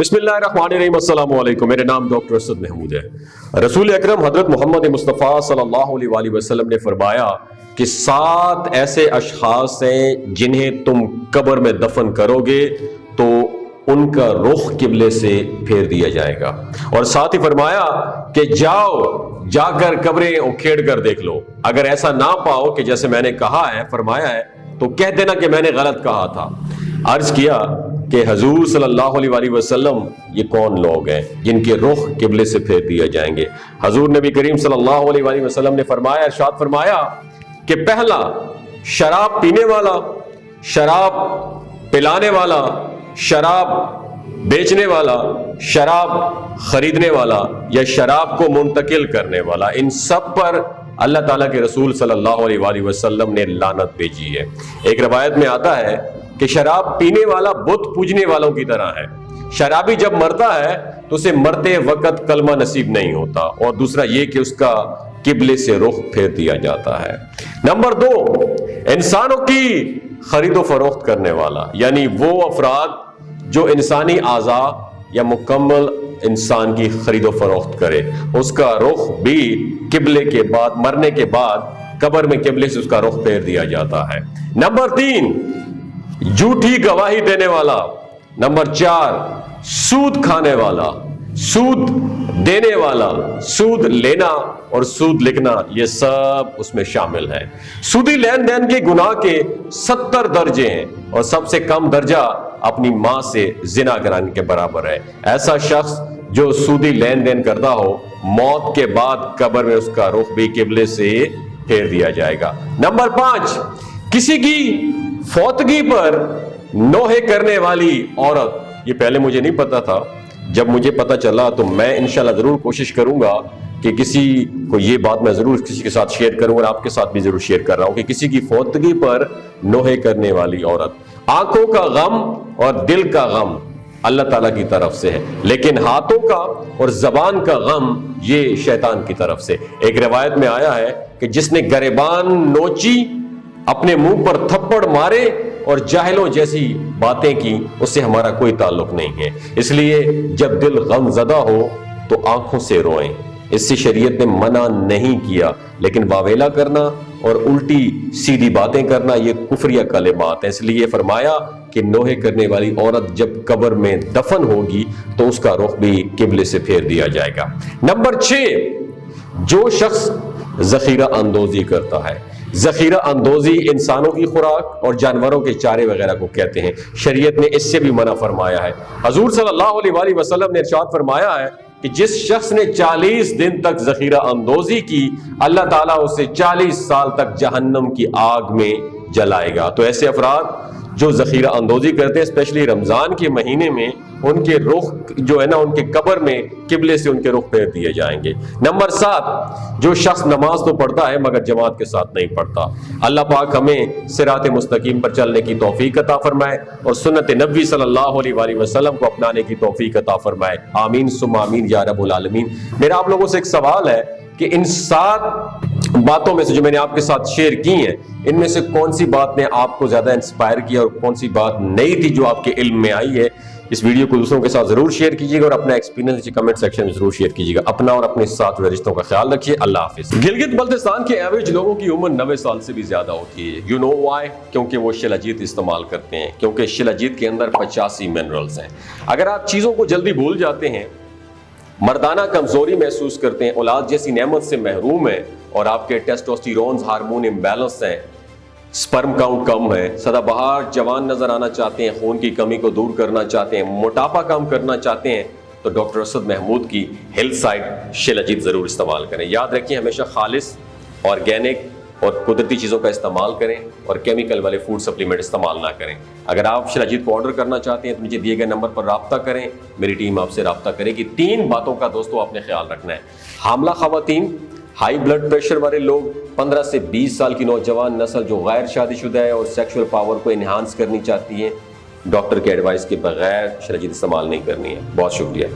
बिस्मिल्लाहिर्रहमानिर्रहीम, अस्सलाम वालेकुम। मेरे नाम डॉक्टर असद महमूद है। रसूल अकरम हजरत मोहम्मद मुस्तफ़ा सल्लल्लाहु अलैहि वसल्लम ने फरमाया कि 7 ऐसे अशखास हैं जिन्हें तुम कब्र में दफन करोगे तो उनका रुख किबले से फेर दिया जाएगा। और साथ ही फरमाया कि जाकर कब्रें उखेड़ कर देख लो, अगर ऐसा ना पाओ कि जैसे मैंने कहा है फरमाया है तो कह देना कि मैंने गलत कहा था। अर्ज किया कि हजूर सल्लल्लाहु अलैहि वसल्लम ये कौन लोग हैं जिनके रुख किबले से फेर दिए जाएंगे। हजूर नबी करीम सल्लल्लाहु अलैहि वसल्लम ने फरमाया, इरशाद फरमाया कि पहला शराब पीने वाला, शराब पिलाने वाला, शराब बेचने वाला, शराब खरीदने वाला या शराब को मुंतकिल करने वाला, इन सब पर अल्लाह ताला के रसूल सल्लल्लाहु अलैहि वसल्लम ने लानत भेजी है। एक रवायत में आता है कि शराब पीने वाला बुत पूजने वालों की तरह है। शराबी जब मरता है तो उसे मरते वक्त कलमा नसीब नहीं होता, और दूसरा ये कि उसका किबले से रुख फेर दिया जाता है। नंबर 2, इंसानों की खरीदो फरोख्त करने वाला, यानी वो अफराद जो इंसानी आज़ा या मुकम्मल इंसान की खरीदो फरोख्त करे, उसका रुख भी किबले के बाद, मरने के बाद कब्र में किबले से उसका रुख फेर दिया जाता है। नंबर 3, झूठी गवाही देने वाला। नंबर 4, सूद खाने वाला, सूद देने वाला, सूद लेना और सूद लिखना, ये सब उसमें शामिल है। सूदी लेन देन के गुनाह के 70 दर्जे हैं और सबसे कम दर्जा अपनी मां से जिना कराने के बराबर है। ऐसा शख्स जो सूदी लेन देन करता हो, मौत के बाद कब्र में उसका रुख भी किबले से फेर दिया जाएगा। नंबर 5, किसी की फौतगी पर नोहे करने वाली औरत। ये पहले मुझे नहीं पता था, जब मुझे पता चला तो मैं इंशाल्लाह जरूर कोशिश करूंगा कि किसी को ये बात मैं जरूर किसी के साथ शेयर करूंगा, और आपके साथ भी जरूर शेयर कर रहा हूं कि किसी की फौतगी पर नोहे करने वाली औरत। आंखों का गम और दिल का गम अल्लाह ताला की तरफ से है, लेकिन हाथों का और जबान का गम ये शैतान की तरफ से। एक रिवायत में आया है कि जिसने गरेबान नोची, अपने मुंह पर थप्पड़ मारे और जाहिलों जैसी बातें की, उससे हमारा कोई ताल्लुक नहीं है। इसलिए जब दिल गमज़दा हो तो आंखों से रोएं। इससे शरीयत ने मना नहीं किया, लेकिन वावेला करना और उल्टी सीधी बातें करना ये कुफरिया कलिमात है। इसलिए फरमाया कि नोहे करने वाली औरत जब कब्र में दफन होगी तो उसका रुख भी किबले से फेर दिया जाएगा। नंबर 6, जो शख्स जखीरा अंदोजी करता है। जखीरा अंदोजी इंसानों की खुराक और जानवरों के चारे वगैरह को कहते हैं। शरीयत ने इससे भी मना फरमाया है। हजूर सल्लल्लाहु अलैहि वसल्लम ने इरशाद फरमाया है कि जिस शख्स ने 40 दिन तक जखीरा अंदोजी की, अल्लाह ताला उसे 40 साल तक जहन्नम की आग में जलाएगा। तो ऐसे अफराद जो जखीरा अंदोजी करते हैं, स्पेशली रमजान के महीने में, उनके रुख जो है ना, उनके कब्र में किबले से उनके रुख फेर दिए जाएंगे। नंबर 7, जो शख्स नमाज तो पढ़ता है मगर जमात के साथ नहीं पढ़ता। अल्लाह पाक हमें सिरात मुस्तकीम पर चलने की तौफीक अता फरमाए और सुन्नत नबी सल्लल्लाहु अलैहि वसल्लम को अपनाने की तौफीक अता फरमाए। आमीन सुम्मा आमीन या रब्बुल आलमीन। मेरा आप लोगों से एक सवाल है कि इन 7 बातों में से जो मैंने आपके साथ शेयर की हैं, इनमें से कौन सी बात ने आपको ज्यादा इंस्पायर किया और कौन सी बात नई थी जो आपके इल्म में आई है? इस वीडियो को दूसरों के साथ जरूर शेयर कीजिएगा और अपना एक्सपीरियंस कमेंट सेक्शन में जरूर शेयर कीजिएगा। अपना और अपने साथ हुए रिश्तों का ख्याल रखिए। अल्लाह हाफिज। गिलगित बल्तिस्तान के एवरेज लोगों की उम्र 90 साल से भी ज्यादा होती है। You know why? क्योंकि वो शिलाजीत इस्तेमाल करते हैं, क्योंकि शिलाजीत के अंदर 85 मिनरल्स हैं। अगर आप चीजों को जल्दी भूल जाते हैं, मर्दाना कमजोरी महसूस करते हैं, औलाद जैसी नेमत से महरूम है और आपके टेस्टोस्टेरोन हार्मोन इम्बैलेंस हैं, स्पर्म काउंट कम है, सदाबहार जवान नजर आना चाहते हैं, खून की कमी को दूर करना चाहते हैं, मोटापा कम करना चाहते हैं, तो डॉक्टर असद महमूद की हेल्थ साइट शिलाजीत जरूर इस्तेमाल करें। याद रखिए, हमेशा खालिस, ऑर्गेनिक और कुदरती चीज़ों का इस्तेमाल करें और केमिकल वाले फूड सप्लीमेंट इस्तेमाल ना करें। अगर आप शिलाजीत को ऑर्डर करना चाहते हैं तो नीचे दिए गए नंबर पर राब्ता करें, मेरी टीम आपसे राब्ता करेगी। 3 बातों का दोस्तों आपने ख्याल रखना है। हामला खवातीन, हाई ब्लड प्रेशर वाले लोग, 15 से 20 साल की नौजवान नस्ल जो गैर शादीशुदा है और सेक्सुअल पावर को इन्हांस करनी चाहती है, डॉक्टर के एडवाइस के बगैर शिलाजीत इस्तेमाल नहीं करनी है। बहुत शुक्रिया।